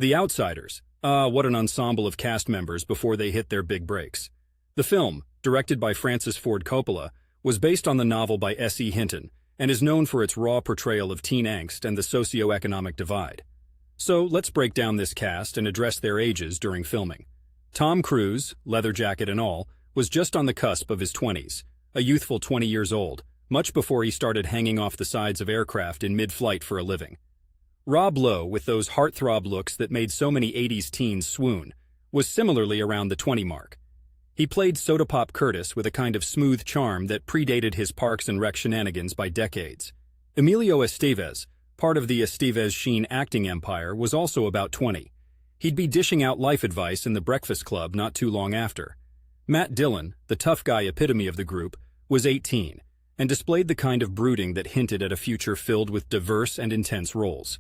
The Outsiders. Ah, what an ensemble of cast members before they hit their big breaks. The film, directed by Francis Ford Coppola, was based on the novel by S.E. Hinton and is known for its raw portrayal of teen angst and the socio-economic divide. So let's break down this cast and address their ages during filming. Tom Cruise, leather jacket and all, was just on the cusp of his 20s, a youthful 20 years old, much before he started hanging off the sides of aircraft in mid-flight for a living. Rob Lowe, with those heartthrob looks that made so many 80s teens swoon, was similarly around the 20 mark. He played Soda Pop Curtis with a kind of smooth charm that predated his Parks and Rec shenanigans by decades. Emilio Estevez, part of the Estevez-Sheen acting empire, was also about 20. He'd be dishing out life advice in The Breakfast Club not too long after. Matt Dillon, the tough guy epitome of the group, was 18, and displayed the kind of brooding that hinted at a future filled with diverse and intense roles.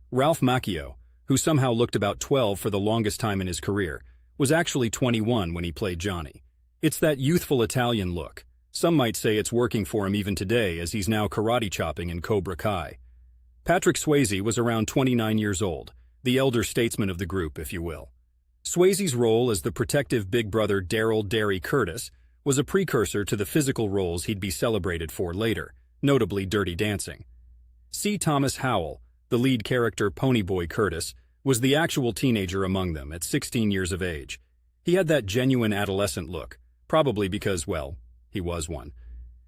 Ralph Macchio, who somehow looked about 12 for the longest time in his career, was actually 21 when he played Johnny. It's that youthful Italian look. Some might say it's working for him even today, as he's now karate chopping in Cobra Kai. Patrick Swayze was around 29 years old, the elder statesman of the group, if you will. Swayze's role as the protective big brother Daryl Derry Curtis was a precursor to the physical roles he'd be celebrated for later, notably Dirty Dancing. C. Thomas Howell, the lead character Ponyboy Curtis, was the actual teenager among them at 16 years of age. He had that genuine adolescent look, probably because, well, he was one.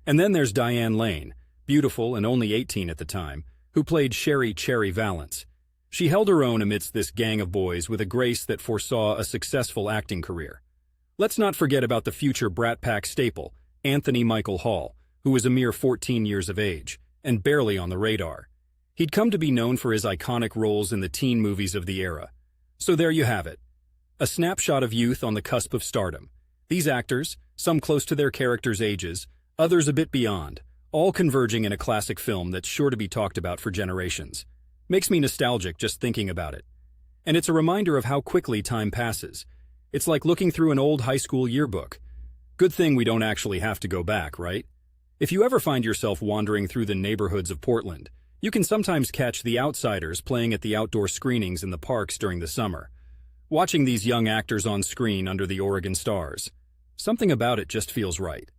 And then there's Diane Lane, beautiful and only 18 at the time, who played Sherry Cherry Valance. She held her own amidst this gang of boys with a grace that foresaw a successful acting career. Let's not forget about the future Brat Pack staple, Anthony Michael Hall, who was a mere 14 years of age, and barely on the radar. He'd come to be known for his iconic roles in the teen movies of the era. So there you have it. A snapshot of youth on the cusp of stardom. These actors, some close to their characters' ages, others a bit beyond, all converging in a classic film that's sure to be talked about for generations. Makes me nostalgic just thinking about it. And it's a reminder of how quickly time passes. It's like looking through an old high school yearbook. Good thing we don't actually have to go back, right? If you ever find yourself wandering through the neighborhoods of Portland, you can sometimes catch The Outsiders playing at the outdoor screenings in the parks during the summer. Watching these young actors on screen under the Oregon stars, something about it just feels right.